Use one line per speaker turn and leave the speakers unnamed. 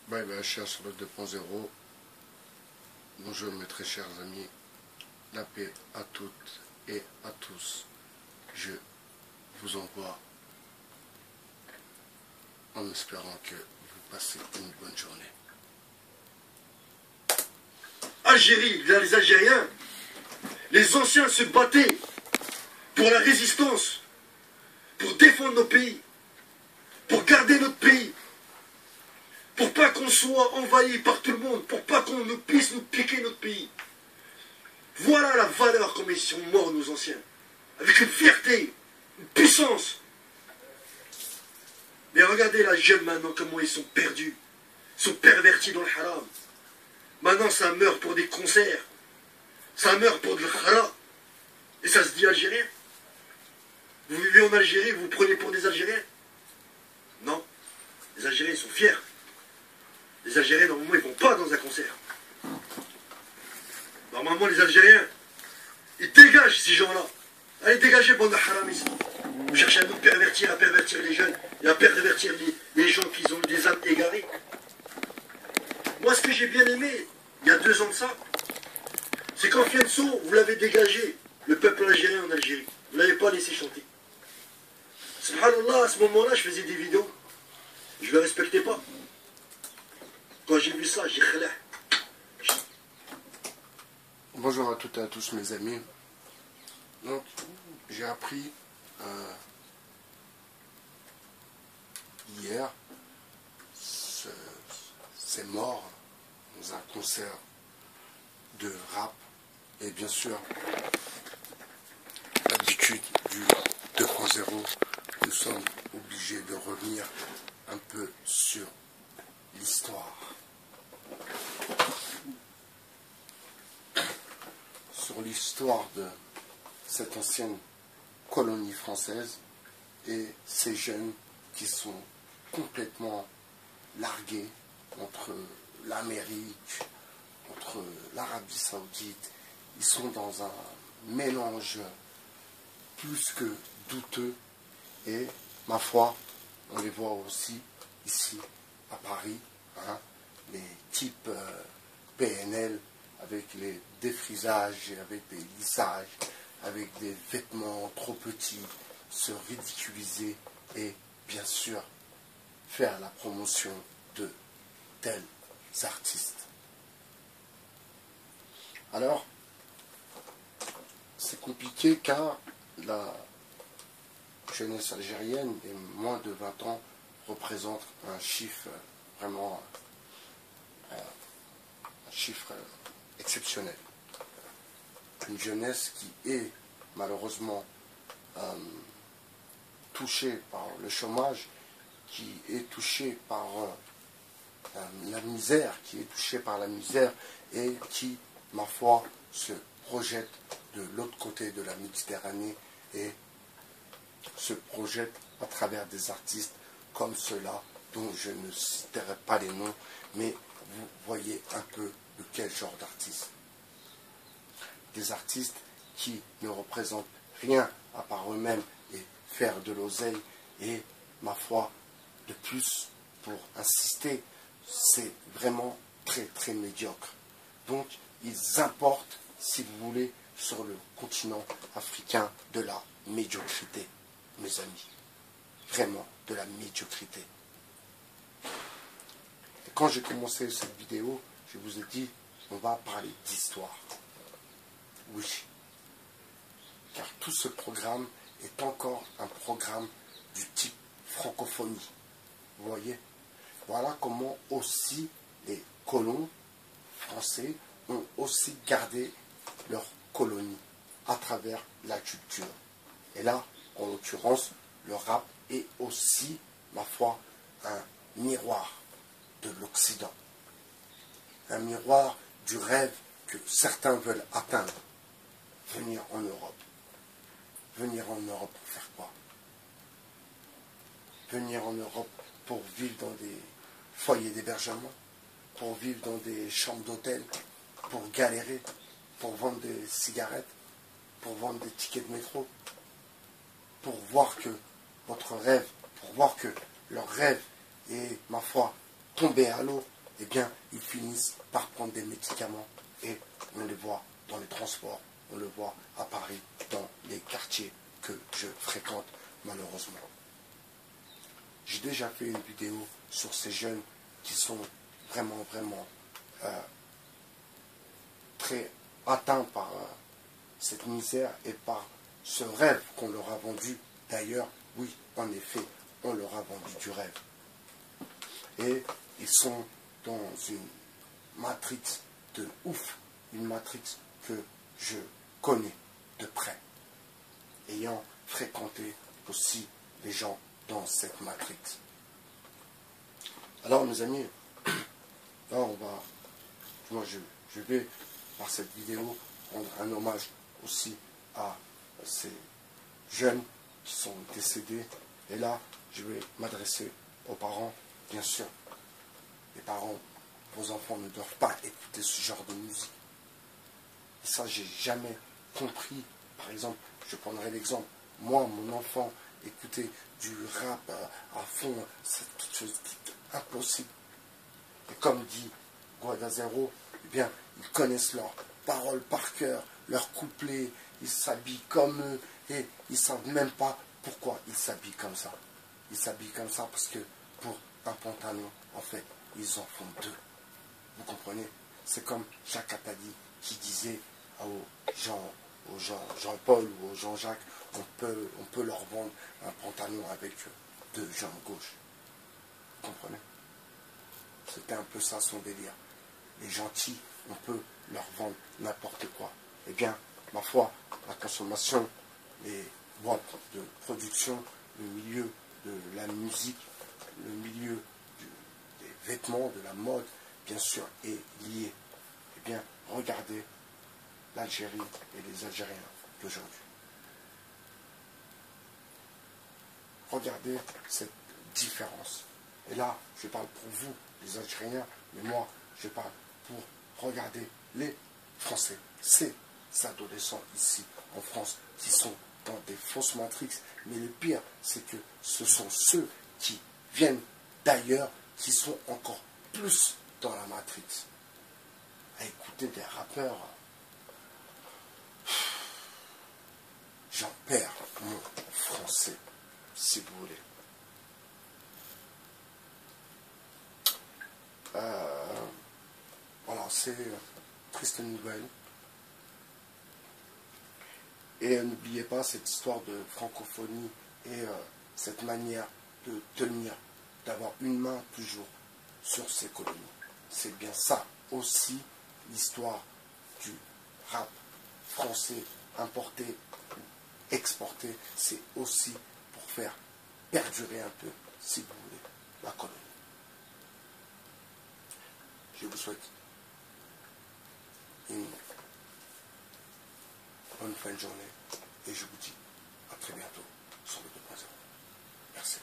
Bye bye, chers sur le 2.0. Bonjour mes très chers amis. La paix à toutes et à tous. Je vous envoie en espérant que vous passez une bonne journée.
Algérie, les Algériens, les anciens se battaient pour la résistance, pour défendre nos pays, pour garder notre pays, pour pas qu'on soit envahi par tout le monde, pour pas qu'on puisse nous piquer notre pays. Voilà la valeur comme ils sont morts nos anciens, avec une fierté, une puissance. Mais regardez la jeune maintenant, comment ils sont perdus, ils sont pervertis dans le haram. Maintenant ça meurt pour des concerts, ça meurt pour de l'khara, et ça se dit algérien. Vous vivez en Algérie, vous vous prenez pour des Algériens? Non, les Algériens sont fiers. Les Algériens, normalement, ils ne vont pas dans un concert. Normalement, les Algériens, ils dégagent ces gens-là. Allez, dégagez, bande de haramis. Vous cherchez à nous pervertir, à pervertir les jeunes, et à pervertir les gens qui ont des âmes égarées. Moi, ce que j'ai bien aimé, il y a 2 ans de ça, c'est quand Fianso, vous l'avez dégagé, le peuple algérien en Algérie. Vous ne l'avez pas laissé chanter. Subhanallah, à ce moment-là, je faisais des vidéos. Je ne le respectais pas. Quand j'ai vu ça, j'ai khalah.
Bonjour à toutes et à tous mes amis. Donc, j'ai appris hier ces morts dans un concert de rap. Et bien sûr, l'habitude du 2.0, nous sommes obligés de revenir un peu sur l'histoire. Sur l'histoire de cette ancienne colonie française et ces jeunes qui sont complètement largués entre l'Amérique, entre l'Arabie Saoudite. Ils sont dans un mélange plus que douteux et, ma foi, on les voit aussi ici à Paris, hein, les types PNL avec les défrisages, et avec des lissages, avec des vêtements trop petits, se ridiculiser et bien sûr faire la promotion de tels artistes. Alors, c'est compliqué car la jeunesse algérienne et moins de 20 ans représente un chiffre vraiment un chiffre exceptionnel. Une jeunesse qui est malheureusement touchée par le chômage, qui est touchée par la misère, et qui, ma foi, se projette de l'autre côté de la Méditerranée et se projette à travers des artistes comme ceux-là, dont je ne citerai pas les noms, mais vous voyez un peu de quel genre d'artistes. Des artistes qui ne représentent rien à part eux-mêmes et faire de l'oseille, et ma foi, de plus, pour insister, c'est vraiment très très médiocre. Donc ils importent, si vous voulez, sur le continent africain de la médiocrité, mes amis. Vraiment de la médiocrité. Et quand j'ai commencé cette vidéo, je vous ai dit, on va parler d'histoire. Oui. Car tout ce programme est encore un programme du type francophonie. Vous voyez? Voilà comment aussi les colons français ont aussi gardé leur colonie à travers la culture. Et là, en l'occurrence, le rap est aussi, ma foi, un miroir de l'Occident. Un miroir du rêve que certains veulent atteindre. Venir en Europe. Venir en Europe pour faire quoi? Venir en Europe pour vivre dans des foyers d'hébergement, pour vivre dans des chambres d'hôtel, pour galérer, pour vendre des cigarettes, pour vendre des tickets de métro, pour voir que votre rêve, pour voir que leur rêve est, ma foi, tombé à l'eau eh bien, ils finissent par prendre des médicaments et on les voit dans les transports, on le voit à Paris, dans les quartiers que je fréquente malheureusement. J'ai déjà fait une vidéo sur ces jeunes qui sont vraiment très atteints par cette misère et par ce rêve qu'on leur a vendu. D'ailleurs, oui, en effet, on leur a vendu du rêve. Et ils sont dans une matrix de ouf, une matrix que je connais de près, ayant fréquenté aussi les gens dans cette matrix. Alors mes amis, là moi je vais par cette vidéo rendre un hommage aussi à ces jeunes qui sont décédés. Et là, je vais m'adresser aux parents, bien sûr. Les parents, vos enfants ne doivent pas écouter ce genre de musique. Et ça, j'ai jamais compris. Par exemple, je prendrai l'exemple. Moi, mon enfant, écouter du rap à fond, c'est quelque chose d'impossible. Et comme dit Guadazero, eh bien, ils connaissent leurs paroles par cœur, leurs couplets, ils s'habillent comme eux, et ils ne savent même pas pourquoi ils s'habillent comme ça. Ils s'habillent comme ça parce que pour un pantalon, en fait, ils en font deux. Vous comprenez? C'est comme Jacques Attali qui disait aux Jean-Paul ou aux Jean-Jacques, on peut leur vendre un pantalon avec deux jambes gauches. Vous comprenez? C'était un peu ça son délire. Les gentils, on peut leur vendre n'importe quoi. Eh bien, ma foi, la consommation, les boîtes de production, le milieu de la musique, le milieu des vêtements, de la mode, bien sûr, est lié. Eh bien, regardez l'Algérie et les Algériens d'aujourd'hui. Regardez cette différence. Et là, je parle pour vous, les Algériens, mais moi, je parle pour regarder les Français. Ces adolescents ici, en France, qui sont dans des fausses matrix. Mais le pire, c'est que ce sont ceux qui viennent d'ailleurs, qui sont encore plus dans la matrix. À écouter des rappeurs, j'en perds mon français, si vous voulez. Voilà, c'est triste nouvelle. Et n'oubliez pas cette histoire de francophonie et cette manière de tenir, d'avoir une main toujours sur ces colonies. C'est bien ça aussi l'histoire du rap français importé, exporté. C'est aussi pour faire perdurer un peu, si vous voulez, la colonie. Je vous souhaite une bonne fin de journée et je vous dis à très bientôt sur le 2.0. Merci.